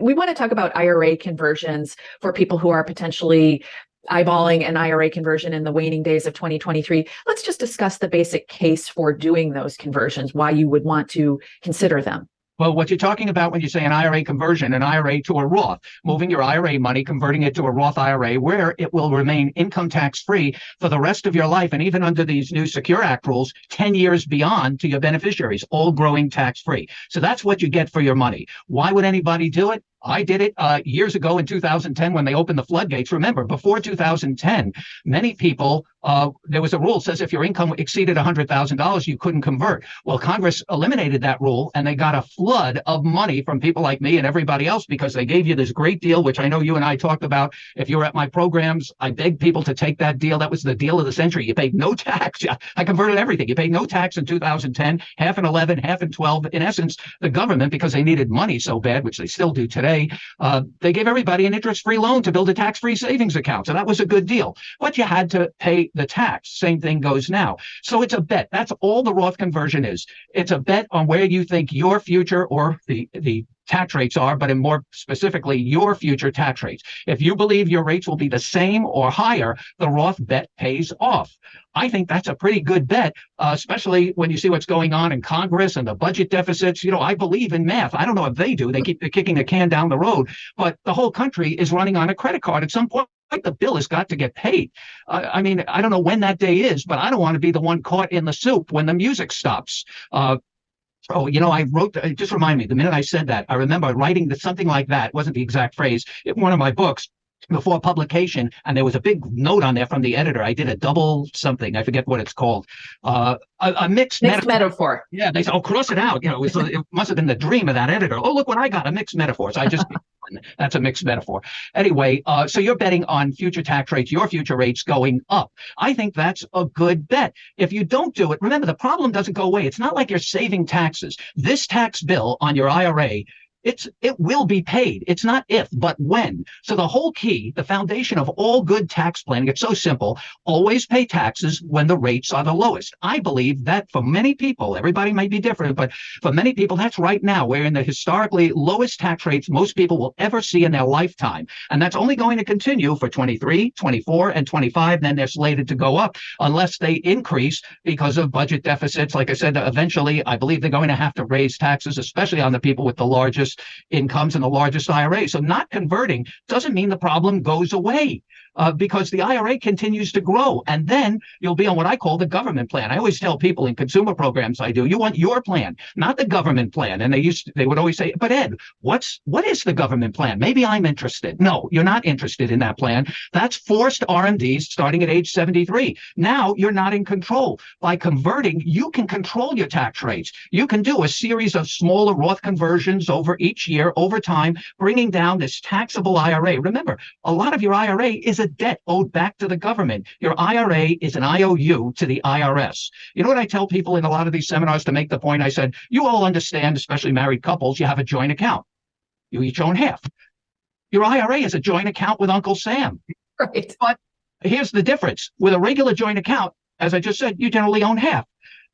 we want to talk about IRA conversions for people who are potentially eyeballing an IRA conversion in the waning days of 2023. Let's just discuss the basic case for doing those conversions, why you would want to consider them. Well, what you're talking about when you say an IRA conversion, an IRA to a Roth, moving your IRA money, converting it to a Roth IRA, where it will remain income tax free for the rest of your life. And even under these new Secure Act rules, 10 years beyond to your beneficiaries, all growing tax free. So that's what you get for your money. Why would anybody do it? I did it years ago in 2010 when they opened the floodgates. Remember, before 2010, many people, there was a rule that says if your income exceeded $100,000, you couldn't convert. Well, Congress eliminated that rule, and they got a flood of money from people like me and everybody else because they gave you this great deal, which I know you and I talked about. If you were at my programs, I begged people to take that deal. That was the deal of the century. You paid no tax. I converted everything. You paid no tax in 2010, half in 11, half in 12. In essence, the government, because they needed money so bad, which they still do today, they gave everybody an interest-free loan to build a tax-free savings account. So that was a good deal. But you had to pay the tax. Same thing goes now. So it's a bet. That's all the Roth conversion is. It's a bet on where you think your future or the tax rates are, but in more specifically, your future tax rates. If you believe your rates will be the same or higher, the Roth bet pays off. I think that's a pretty good bet, especially when you see what's going on in Congress and the budget deficits. You know, I believe in math. I don't know if they do. They keep kicking the can down the road, but the whole country is running on a credit card. At some point, the bill has got to get paid. I mean, I don't know when that day is, but I don't want to be the one caught in the soup when the music stops. Oh, you know, I wrote, just remind me, the minute I said that, I remember writing something like that. It wasn't the exact phrase in one of my books before publication, and there was a big note on there from the editor. I did a double something. I forget what it's called. A mixed metaphor. Yeah, they said, oh, cross it out. You know, it must have been the dream of that editor. Oh, look what I got, a mixed metaphor. So I just, that's a mixed metaphor. Anyway, so you're betting on future tax rates, your future rates going up. I think that's a good bet. If you don't do it, remember, the problem doesn't go away. It's not like you're saving taxes. This tax bill on your IRA, it will be paid. It's not if, but when. So the whole key, the foundation of all good tax planning, it's so simple. Always pay taxes when the rates are the lowest. I believe that for many people, everybody might be different, but for many people, that's right now. We're in the historically lowest tax rates most people will ever see in their lifetime. And that's only going to continue for 23, 24, and 25. Then they're slated to go up unless they increase because of budget deficits. Like I said, eventually, I believe they're going to have to raise taxes, especially on the people with the largest incomes and the largest IRA. So not converting doesn't mean the problem goes away because the IRA continues to grow. And then you'll be on what I call the government plan. I always tell people in consumer programs I do, you want your plan, not the government plan. And they would always say, but Ed, what is the government plan? Maybe I'm interested. No, you're not interested in that plan. That's forced RMDs starting at age 73. Now you're not in control. By converting, you can control your tax rates. You can do a series of smaller Roth conversions over each year, over time, bringing down this taxable IRA. Remember, a lot of your IRA is a debt owed back to the government. Your IRA is an IOU to the IRS. You know what I tell people in a lot of these seminars to make the point? I said, you all understand, especially married couples, you have a joint account. You each own half. Your IRA is a joint account with Uncle Sam. Right. But here's the difference. With a regular joint account, as I just said, you generally own half.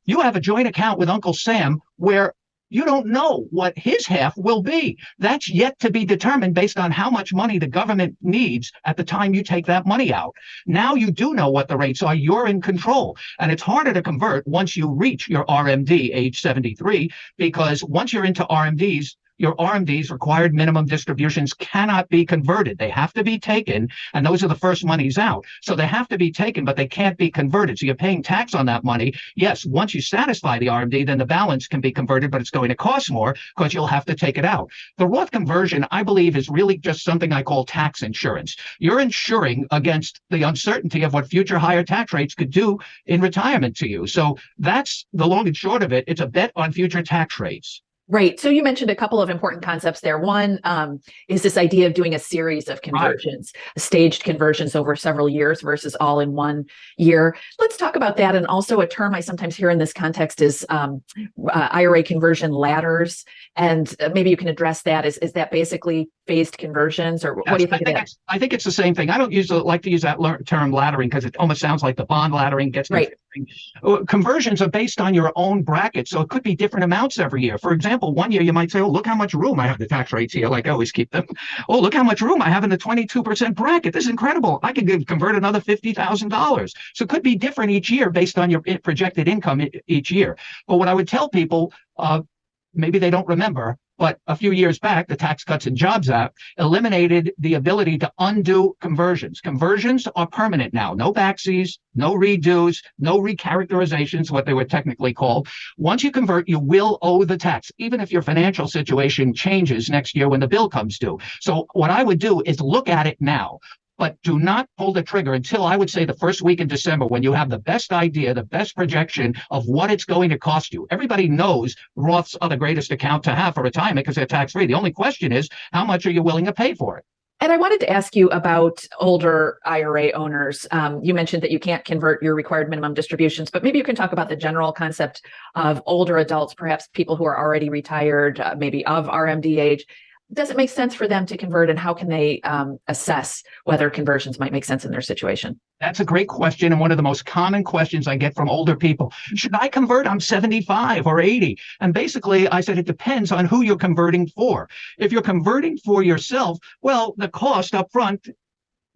You have a joint account with Uncle Sam where you don't know what his half will be. That's yet to be determined based on how much money the government needs at the time you take that money out. Now you do know what the rates are. You're in control. And it's harder to convert once you reach your RMD age 73, because once you're into RMDs, your RMDs, required minimum distributions, cannot be converted. They have to be taken, and those are the first monies out. So they have to be taken, but they can't be converted. So you're paying tax on that money. Yes, once you satisfy the RMD, then the balance can be converted, but it's going to cost more because you'll have to take it out. The Roth conversion, I believe, is really just something I call tax insurance. You're insuring against the uncertainty of what future higher tax rates could do in retirement to you. So that's the long and short of it. It's a bet on future tax rates. Right. So you mentioned a couple of important concepts there. One is this idea of doing a series of conversions, staged conversions over several years versus all in one year. Let's talk about that. And also a term I sometimes hear in this context is IRA conversion ladders. And maybe you can address that. Is that basically phased conversions, or what Yes, do you think of that? I think it's the same thing. I don't like to use that term laddering because it almost sounds like the bond laddering gets Right. confusing. Conversions are based on your own bracket, so it could be different amounts every year. For example, one year you might say, "Oh, look how much room I have the tax rates here." Like I always keep them. Oh, look how much room I have in the 22% bracket. This is incredible. I could convert another $50,000. So it could be different each year based on your projected income each year. But what I would tell people, maybe they don't remember, but a few years back, the Tax Cuts and Jobs Act eliminated the ability to undo conversions. Conversions are permanent now. No backsies, no redos, no recharacterizations, what they were technically called. Once you convert, you will owe the tax, even if your financial situation changes next year when the bill comes due. So what I would do is look at it now. But do not pull the trigger until, I would say, the first week in December, when you have the best idea, the best projection of what it's going to cost you. Everybody knows Roths are the greatest account to have for retirement because they're tax-free. The only question is, how much are you willing to pay for it? And I wanted to ask you about older IRA owners. You mentioned that you can't convert your required minimum distributions, but maybe you can talk about the general concept of older adults, perhaps people who are already retired, maybe of RMD age. Does it make sense for them to convert, and how can they assess whether conversions might make sense in their situation? That's a great question, and one of the most common questions I get from older people. Should I convert? I'm 75 or 80. And basically, I said it depends on who you're converting for. If you're converting for yourself, well, the cost up front,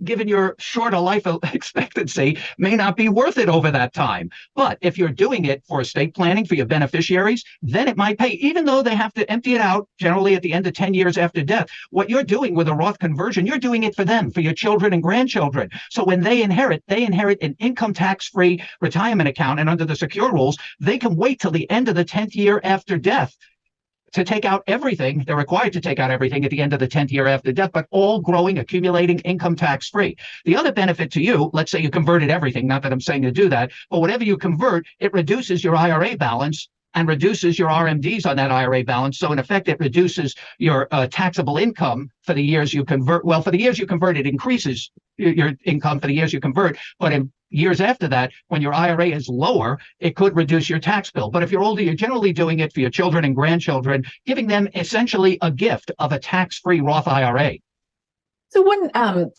given your shorter life expectancy, may not be worth it over that time. But if you're doing it for estate planning for your beneficiaries, then it might pay, even though they have to empty it out generally at the end of 10 years after death. What you're doing with a Roth conversion, you're doing it for them, for your children and grandchildren. So when they inherit an income tax-free retirement account. And under the secure rules, they can wait till the end of the 10th year after death to take out everything. They're required to take out everything at the end of the 10th year after death, but all growing, accumulating income tax free. The other benefit to you, let's say you converted everything, not that I'm saying to do that, but whatever you convert, it reduces your IRA balance and reduces your RMDs on that IRA balance. So in effect, it reduces your taxable income for the years you convert. Well, for the years you convert, it increases your income for the years you convert. But in years after that, when your IRA is lower, it could reduce your tax bill. But if you're older, you're generally doing it for your children and grandchildren, giving them essentially a gift of a tax-free Roth IRA. So one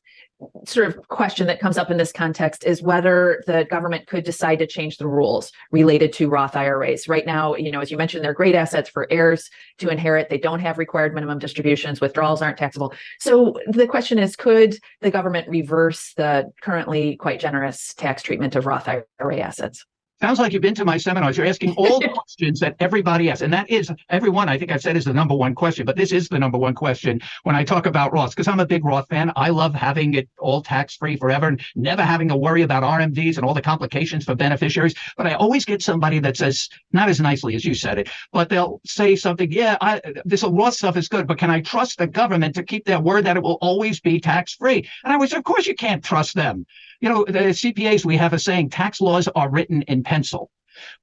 sort of question that comes up in this context is whether the government could decide to change the rules related to Roth IRAs. Right now, as you mentioned, they're great assets for heirs to inherit. They don't have required minimum distributions. Withdrawals aren't taxable. So the question is, could the government reverse the currently quite generous tax treatment of Roth IRA assets? Sounds like you've been to my seminars. You're asking all the questions that everybody asks. And that is, everyone, I think I've said, is the number one question. But this is the number one question when I talk about Roths, because I'm a big Roth fan. I love having it all tax-free forever and never having to worry about RMDs and all the complications for beneficiaries. But I always get somebody that says, not as nicely as you said it, but they'll say something, yeah, this Roth stuff is good, but can I trust the government to keep their word that it will always be tax-free? And I was, of course you can't trust them. The CPAs, we have a saying, tax laws are written in pencil.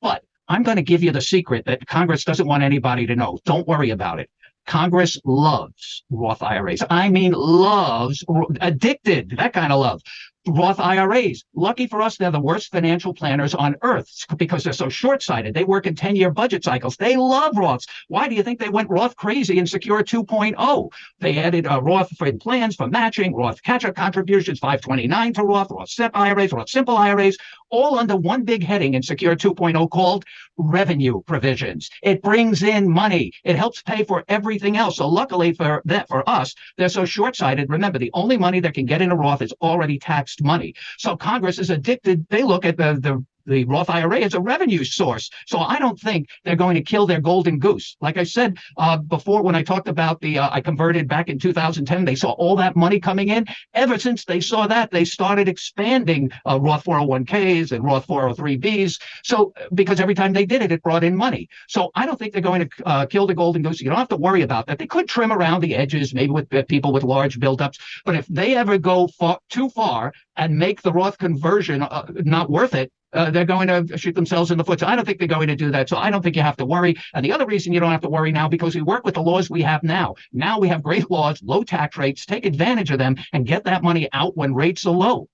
But I'm going to give you the secret that Congress doesn't want anybody to know. Don't worry about it. Congress loves Roth IRAs. I mean, loves, addicted, that kind of love. Roth IRAs. Lucky for us, they're the worst financial planners on earth because they're so short-sighted. They work in 10-year budget cycles. They love Roths. Why do you think they went Roth crazy in Secure 2.0? They added Roth for plans for matching, Roth catch-up contributions, 529 to Roth, Roth SEP IRAs, Roth simple IRAs, all under one big heading in Secure 2.0 called revenue provisions. It brings in money. It helps pay for everything else. So luckily for us, they're so short-sighted. Remember, the only money that can get in a Roth is already taxed money. So Congress is addicted. They look at the Roth IRA as a revenue source. So I don't think they're going to kill their golden goose. Like I said before, when I talked about I converted back in 2010, they saw all that money coming in. Ever since they saw that, they started expanding Roth 401ks and Roth 403bs. So because every time they did it, it brought in money. So I don't think they're going to kill the golden goose. You don't have to worry about that. They could trim around the edges, maybe with people with large buildups. But if they ever go too far and make the Roth conversion not worth it, they're going to shoot themselves in the foot. So I don't think they're going to do that. So I don't think you have to worry. And the other reason you don't have to worry now, because we work with the laws we have now. Now we have great laws, low tax rates. Take advantage of them and get that money out when rates are low.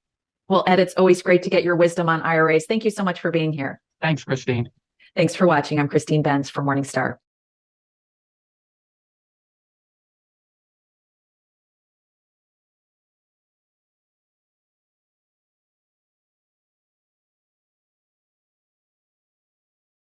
Well, Ed, it's always great to get your wisdom on IRAs. Thank you so much for being here. Thanks, Christine. Thanks for watching. I'm Christine Benz for Morningstar.